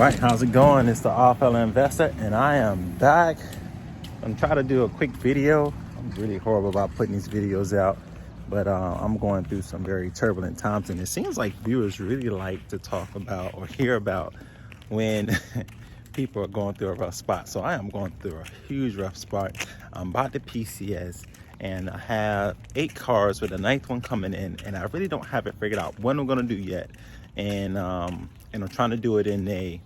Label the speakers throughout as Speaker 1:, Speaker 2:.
Speaker 1: right, how's it going? It's the All Fellow Investor, and I am back. I'm trying to do a quick video. I'm really horrible about putting these videos out, but I'm going through some very turbulent times, and it seems like viewers really like to talk about or hear about when people are going through a rough spot. So I am going through a huge rough spot. I'm about to PCS, and I have 8 cars with a 9th one coming in, and I really don't have it figured out what I'm gonna do yet. And I'm trying to do it in a,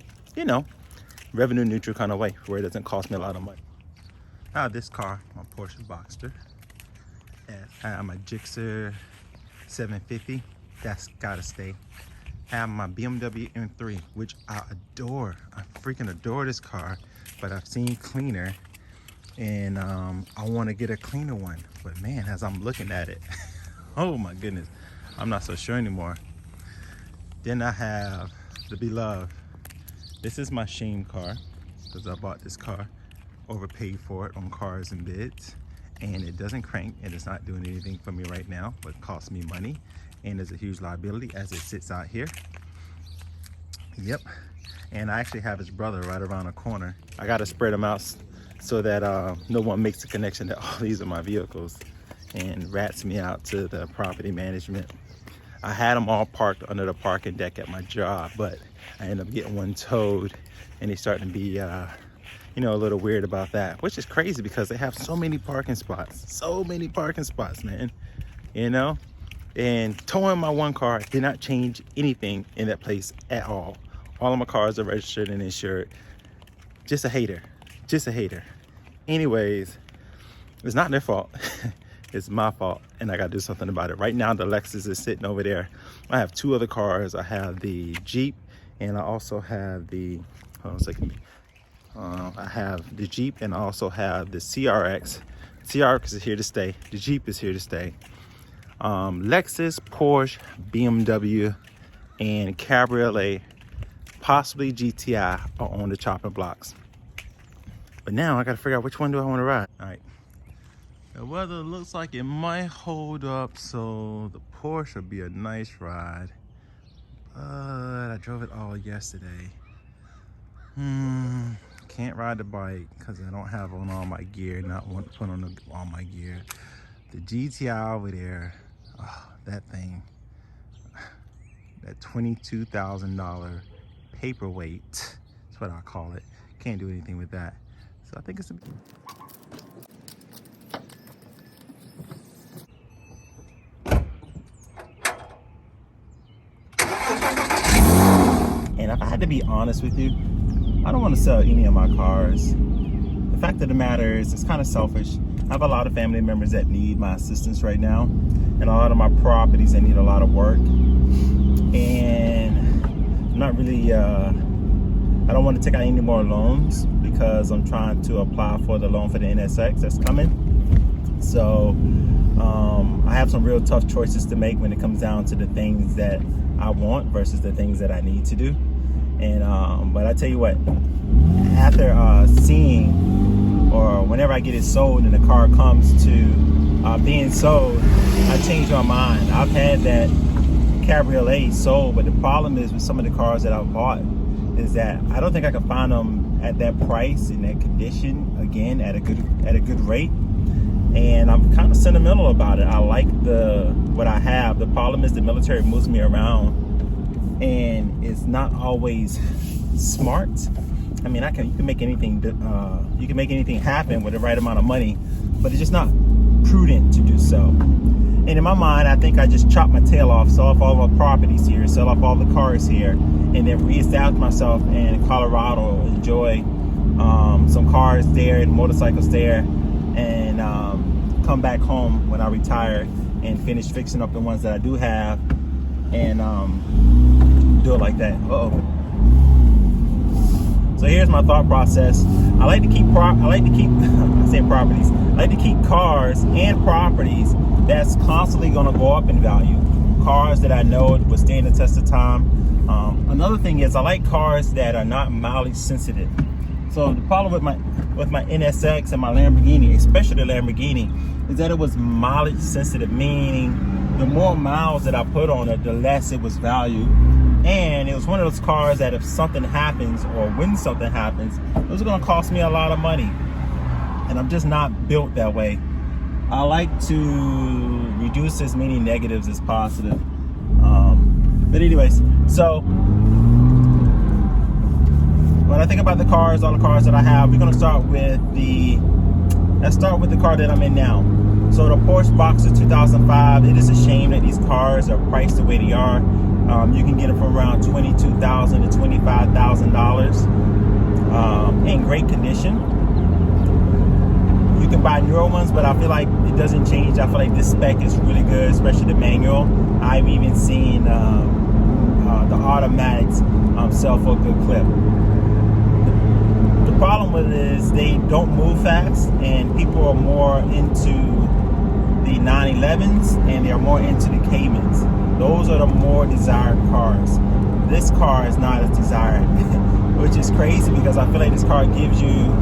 Speaker 1: revenue neutral kind of way where it doesn't cost me a lot of money. I have this car, my Porsche Boxster. I have my Gixxer 750, that's gotta stay. I have my BMW M3, which I adore. I freaking adore this car, but I've seen cleaner, and I want to get a cleaner one. But man, as I'm looking at it, oh my goodness, I'm not so sure anymore. Then I have the beloved. This is my shame car, because I bought this car, overpaid for it on Cars and Bids, and it doesn't crank, and it's not doing anything for me right now, but it costs me money, and there's a huge liability as it sits out here. Yep, and I actually have his brother right around the corner. I got to spread them out so that no one makes the connection that all these are my vehicles and rats me out to the property management. I had them all parked under the parking deck at my job, but I ended up getting one towed, and they starting to be, a little weird about that, which is crazy because they have so many parking spots, man, and towing my one car did not change anything in that place at all. All of my cars are registered and insured. Just a hater. Anyways, it's not their fault. It's my fault, and I gotta do something about it. Right now, the Lexus is sitting over there. I have 2 other cars. I have the Jeep, and I also have the, hold on a second. I have the Jeep, and I also have the CRX. CRX is here to stay. The Jeep is here to stay. Lexus, Porsche, BMW, and Cabriolet, possibly GTI, are on the chopping blocks. But now I gotta figure out which one do I want to ride. All right. The weather looks like it might hold up, so the Porsche will be a nice ride. But I drove it all yesterday. Can't ride the bike because I don't have on all my gear, not want to put on all my gear. The GTI over there, oh, that thing, that $22,000 paperweight, that's what I call it. Can't do anything with that. So I think it's a And if I had to be honest with you, I don't want to sell any of my cars. The fact of the matter is, it's kind of selfish. I have a lot of family members that need my assistance right now, and a lot of my properties that need a lot of work. And I'm not really, I don't want to take out any more loans because I'm trying to apply for the loan for the NSX that's coming. So I have some real tough choices to make when it comes down to the things that I want versus the things that I need to do. And but I tell you what, after seeing, or whenever I get it sold and the car comes to being sold, I change my mind. I've had that Cabriolet sold, but the problem is with some of the cars that I've bought is that I don't think I can find them at that price in that condition again at a good rate. And I'm kind of sentimental about it. I like what I have. The problem is the military moves me around, and it's not always smart. I mean, you can make anything happen with the right amount of money, but it's just not prudent to do so. And in my mind, I think I just chop my tail off, sell off all my properties here, sell off all the cars here, and then reestablish myself in Colorado, enjoy some cars there and motorcycles there, and come back home when I retire and finish fixing up the ones that I do have, and do it like that. So here's my thought process. I like to keep cars and properties that's constantly going to go up in value. Cars that I know will stand the test of time. Another thing is I like cars that are not mileage sensitive. So the problem with my NSX and my Lamborghini, especially the Lamborghini, is that it was mileage sensitive, meaning the more miles that I put on it, the less it was valued. And it was one of those cars that if something happens or when something happens, it was going to cost me a lot of money. And I'm just not built that way. I like to reduce as many negatives as possible. But anyways, so when I think about the cars, all the cars that I have, we're going to start with let's start with the car that I'm in now. So the Porsche Boxster 2005, it is a shame that these cars are priced the way they are. You can get them for around $22,000 to $25,000 in great condition. You can buy newer ones, but I feel like it doesn't change. I feel like this spec is really good, especially the manual. I've even seen the automatics sell for a good clip. The problem with it is they don't move fast, and people are more into the 911s and they're more into the Caymans. Those are the more desired cars. This car is not as desired, which is crazy because I feel like this car gives you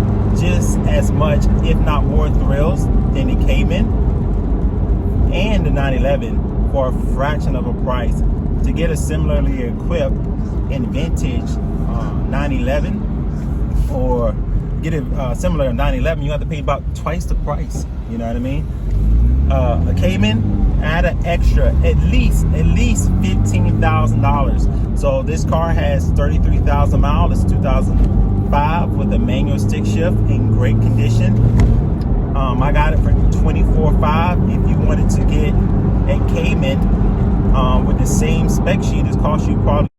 Speaker 1: just as much, if not more, thrills than the Cayman and the 911 for a fraction of a price. To get a similarly equipped and vintage 911 or get a similar 911, you have to pay about twice the price. You know what I mean? A Cayman, add an extra at least $15,000. So this car has 33,000 miles. It's 2005 with a manual stick shift in great condition. I got it for $24,500. If you wanted to get a Cayman with the same spec sheet, it costs you probably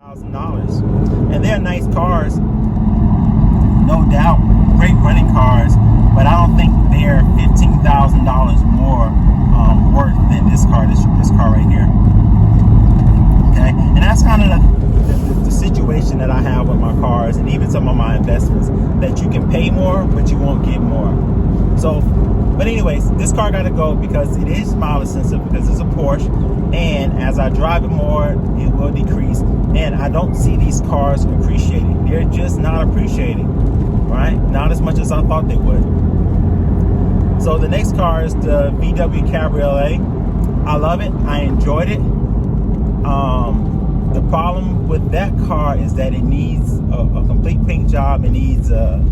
Speaker 1: $1,000. And they're nice cars, no doubt, great running cars, but I don't think they're $15,000 more worth than this car right here. Okay, and that's kind of the situation that I have with my cars and even some of my investments, that you can pay more but you won't get more. So, but anyways, this car got to go because it is mileage sensitive, because it's a Porsche, and as I drive it more, it will decrease. And I don't see these cars appreciating. They're just not appreciating, right? Not as much as I thought they would. So the next car is the VW Cabriolet. I love it. I enjoyed it. The problem with that car is that it needs a complete paint job. It needs a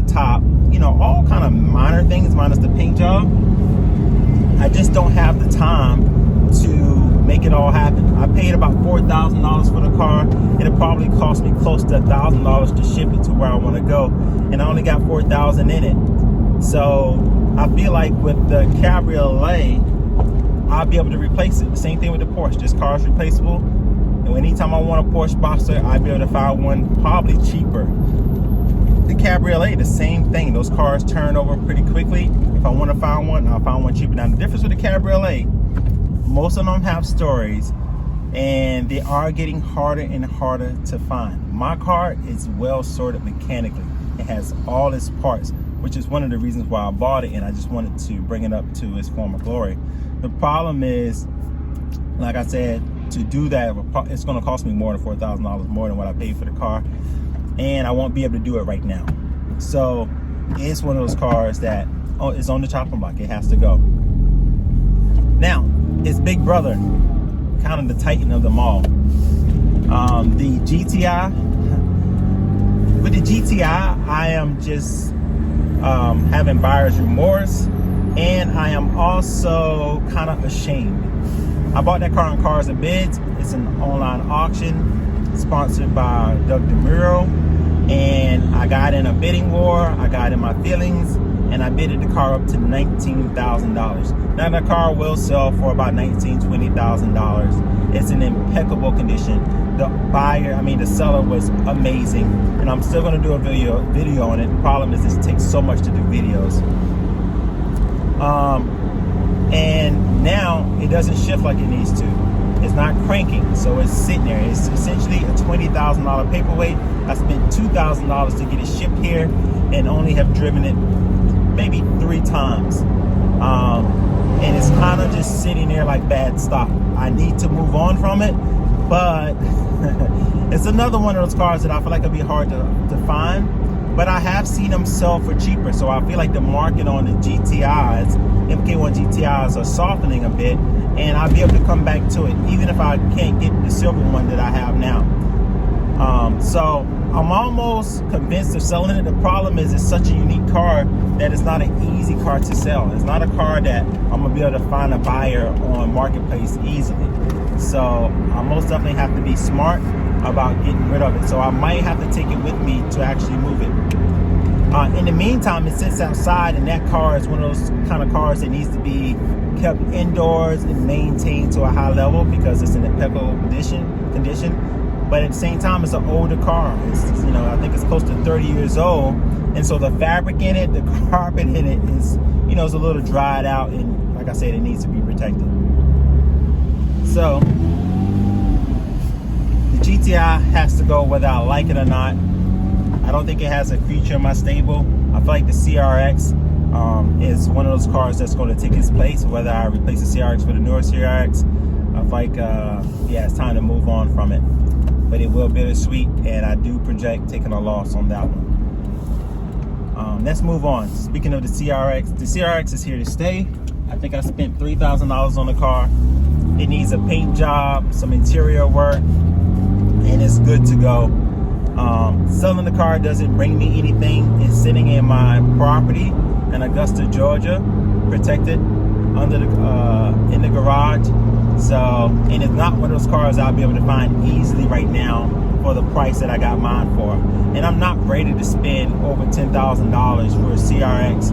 Speaker 1: top. You know, all kind of minor things minus the paint job. I just don't have the time to make it all happen. I paid about $4,000 for the car. It'll probably cost me close to $1,000 to ship it to where I want to go, and I only got $4,000 in it. So I feel like with the Cabriolet, I'll be able to replace it. The same thing with the Porsche. This car is replaceable, and anytime I want a Porsche Boxster, I'll be able to find one probably cheaper. The Cabriolet, the same thing. Those cars turn over pretty quickly. If I want to find one, I'll find one cheaper. Now the difference with the Cabriolet, most of them have stories, and they are getting harder and harder to find. My car is well sorted mechanically. It has all its parts, which is one of the reasons why I bought it, and I just wanted to bring it up to its former glory. The problem is, like I said, to do that, it's going to cost me more than $4,000 more than what I paid for the car, and I won't be able to do it right now. So it's one of those cars that is on the chopping block. It has to go. Now, its big brother, kind of the titan of them all, the GTI. With the GTI, I am just having buyer's remorse, and I am also kind of ashamed. I bought that car on Cars and Bids. It's an online auction sponsored by Doug DeMuro, and I got in a bidding war. I got in my feelings, and I bidded the car up to $19,000. Now the car will sell for about $19,000, $20,000. It's in impeccable condition. The seller was amazing, and I'm still going to do a video on it. The problem is it takes so much to do videos. And now it doesn't shift like it needs to. It's not cranking, so it's sitting there. It's essentially a $20,000 paperweight. I spent $2,000 to get it shipped here, and only have driven it maybe 3 times. And it's kind of just sitting there like bad stock. I need to move on from it, but it's another one of those cars that I feel like it'll be hard to find. But I have seen them sell for cheaper, so I feel like the market on the GTIs MK1 GTIs are softening a bit, and I'll be able to come back to it, even if I can't get the silver one that I have now. So I'm almost convinced of selling it. The problem is it's such a unique car that it's not an easy car to sell. It's not a car that I'm gonna be able to find a buyer on Marketplace easily. So I most definitely have to be smart about getting rid of it. So I might have to take it with me to actually move it. In the meantime, it sits outside, and that car is one of those kind of cars that needs to be kept indoors and maintained to a high level because it's in impeccable condition. But at the same time, it's an older car. It's, you know, I think it's close to 30 years old, and so the fabric in it, the carpet in it is, you know, it's a little dried out, and like I said, it needs to be protected. So the GTI has to go whether I like it or not. I don't think it has a future in my stable. I feel like the CRX is one of those cars that's going to take its place, whether I replace the CRX for the newer CRX. I feel like, yeah, it's time to move on from it. But it will bittersweet, and I do project taking a loss on that one. Let's move on. Speaking of the CRX is here to stay. I think I spent $3,000 on the car. It needs a paint job, some interior work, and it's good to go. Selling the car doesn't bring me anything. It's sitting in my property in Augusta, Georgia, protected under the in the garage. So, and it's not one of those cars I'll be able to find easily right now for the price that I got mine for. And I'm not ready to spend over $10,000 for a CRX,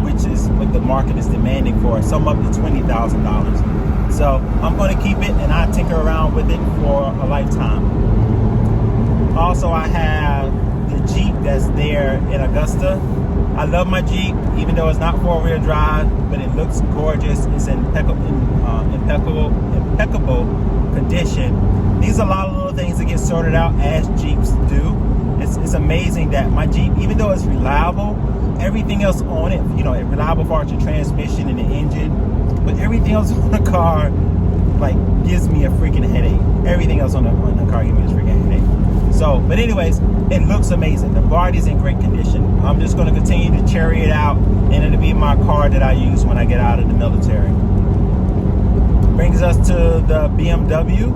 Speaker 1: which is what the market is demanding for. Some up to $20,000. So I'm going to keep it, and I tinker around with it for a lifetime. Also, I have the Jeep that's there in Augusta. I love my Jeep, even though it's not four-wheel drive, but it looks gorgeous. It's in impeccable condition. These are a lot of little things that get sorted out as Jeeps do. It's amazing that my Jeep, even though it's reliable, everything else on it, you know, it's reliable for the transmission and the engine, but everything else on the car, like, gives me a freaking headache. Everything else on the car gives me a freaking headache. So, but anyways, it looks amazing. The body's in great condition. I'm just going to continue to cherry it out, and it'll be my car that I use when I get out of the military. Brings us to the BMW.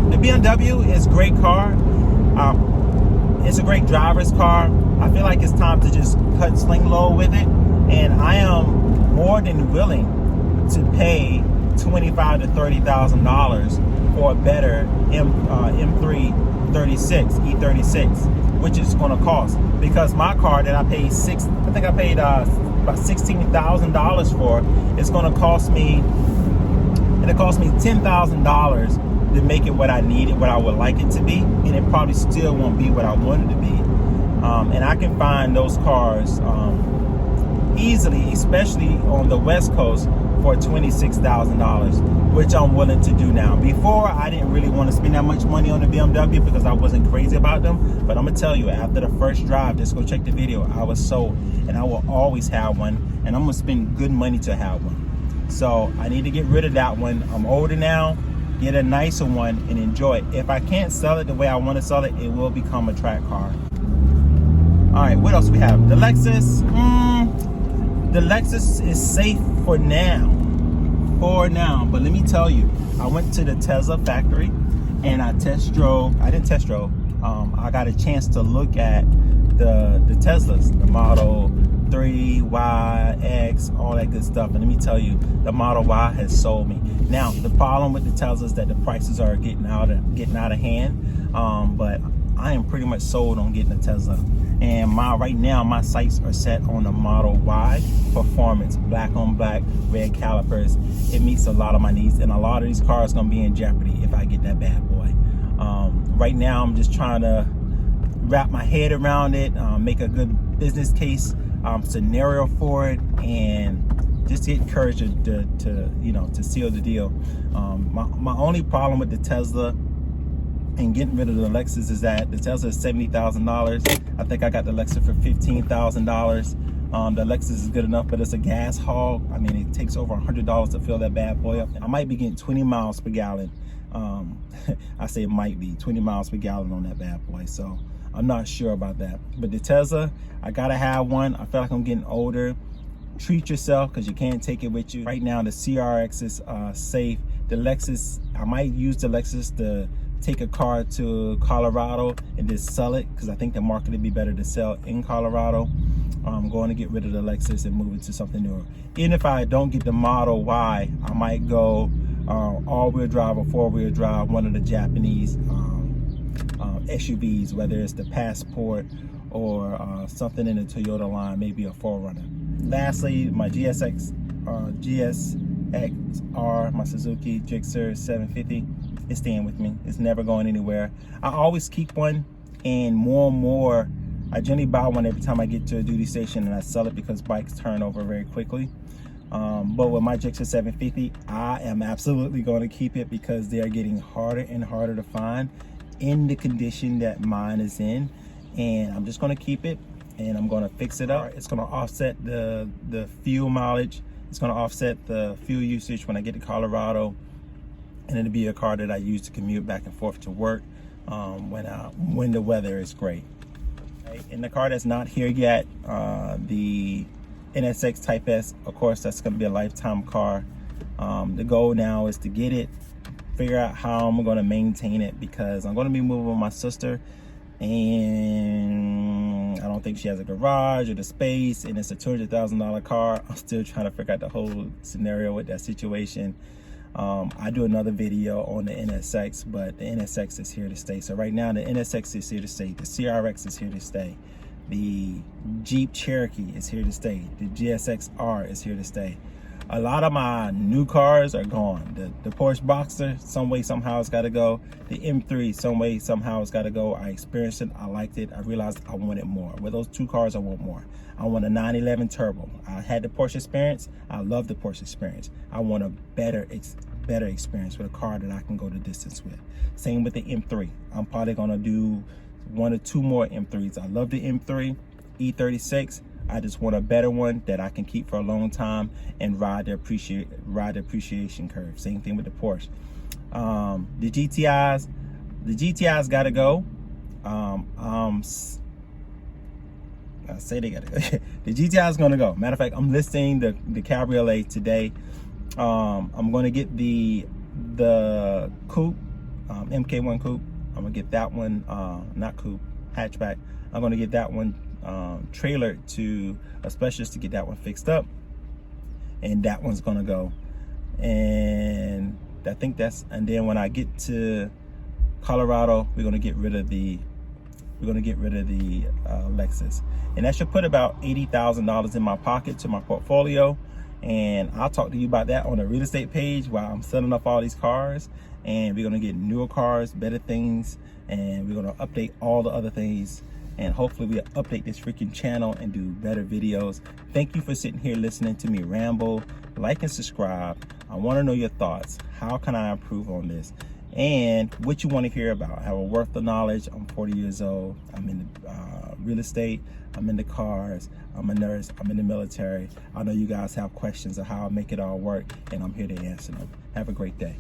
Speaker 1: The BMW is a great car. It's a great driver's car. I feel like it's time to just cut sling low with it, and I am more than willing to pay $25,000 to $30,000 for a better M3 E36, which is going to cost, because my car that I paid about $16,000 for, it's going to cost me, and it cost me $10,000 to make it what I needed, what I would like it to be, and it probably still won't be what I wanted to be. And I can find those cars easily, especially on the West Coast, for $26,000, which I'm willing to do now. Before, I didn't really want to spend that much money on the BMW because I wasn't crazy about them. But I'm gonna tell you, after the first drive, just go check the video, I was sold, and I will always have one, and I'm gonna spend good money to have one. So I need to get rid of that one. I'm older now, get a nicer one and enjoy it. If I can't sell it the way I want to sell it, it will become a track car. All right, what else we have? The Lexus. The Lexus is safe for now. But let me tell you, I went to the Tesla factory and I didn't test drove. I got a chance to look at the Teslas, the Model 3, Y, X, all that good stuff. And let me tell you, the Model Y has sold me. Now, the problem with the Tesla is that the prices are getting out of hand. But I am pretty much sold on getting a Tesla. And right now my sights are set on the Model Y performance, black on black, red calipers. It meets a lot of my needs, and a lot of these cars gonna be in jeopardy if I get that bad boy. Right now I'm just trying to wrap my head around it, make a good business case scenario for it, and just get courage to seal the deal. My only problem with the Tesla and getting rid of the Lexus is that the Tesla is $70,000. I think I got the Lexus for $15,000. The Lexus is good enough, but it's a gas hog. I mean, it takes over $100 to fill that bad boy up. I might be getting 20 miles per gallon. I say it might be 20 miles per gallon on that bad boy. So I'm not sure about that. But the Tesla, I gotta have one. I feel like I'm getting older. treat yourself because you can't take it with you. Right now, the CRX is safe. The Lexus, I might use the Lexus to take a car to Colorado and just sell it because I think the market would be better to sell in Colorado. I'm going to get rid of the Lexus and move it to something newer. Even if I don't get the Model Y, I might go all-wheel drive or four-wheel drive, one of the Japanese SUVs, whether it's the Passport or something in the Toyota line, maybe a 4Runner. Lastly, my GSX-R, my Suzuki Gixxer 750, is staying with me. It's never going anywhere. I always keep one, and more, I generally buy one every time I get to a duty station, and I sell it because bikes turn over very quickly. But with my Gixxer 750, I am absolutely going to keep it because they are getting harder and harder to find in the condition that mine is in. And I'm just going to keep it, and I'm going to fix it up. It's going to offset the fuel mileage. It's going to offset the fuel usage when I get to Colorado, and it'll be a car that I use to commute back and forth to work when the weather is great. In the car that's not here yet, the NSX Type S, of course, that's going to be a lifetime car. The goal now is to get it, figure out how I'm going to maintain it, because I'm going to be moving with my sister, and I don't think she has a garage or the space, and it's a $200,000 car. I'm still trying to figure out the whole scenario with that situation. I do another video on the NSX, but the NSX is here to stay. So right now the NSX is here to stay. The CRX is here to stay. The Jeep Cherokee is here to stay. The GSX-R is here to stay. A lot of my new cars are gone. The Porsche Boxster, some way, somehow it's got to go. The M3, some way, somehow it's got to go. I experienced it. I liked it. I realized I wanted more. With those two cars, I want more. I want a 911 Turbo. I had the Porsche experience. I love the Porsche experience. I want a better experience with a car that I can go the distance with. Same with the M3. I'm probably going to do 1 or 2 more M3s. I love the M3 E36. I just want a better one that I can keep for a long time and ride the appreciation curve. Same thing with the Porsche. The GTIs got to go. I say they got to go. The GTI is going to go. Matter of fact, I'm listing the Cabriolet today. I'm going to get the coupe, MK1 coupe. I'm going to get that one, not coupe, hatchback. I'm going to get that one trailered to a specialist to get that one fixed up, and that one's gonna go. And I think that's, and then when I get to Colorado, we're gonna get rid of the Lexus, and that should put about $80,000 in my pocket to my portfolio. And I'll talk to you about that on the real estate page while I'm selling off all these cars. And we're gonna get newer cars, better things, and we're gonna update all the other things. And hopefully we'll update this freaking channel and do better videos. Thank you for sitting here listening to me ramble. Like and subscribe. I want to know your thoughts. How can I improve on this? And what you want to hear about. I have a wealth of knowledge. I'm 40 years old. I'm in real estate. I'm in the cars. I'm a nurse. I'm in the military. I know you guys have questions of how I make it all work, and I'm here to answer them. Have a great day.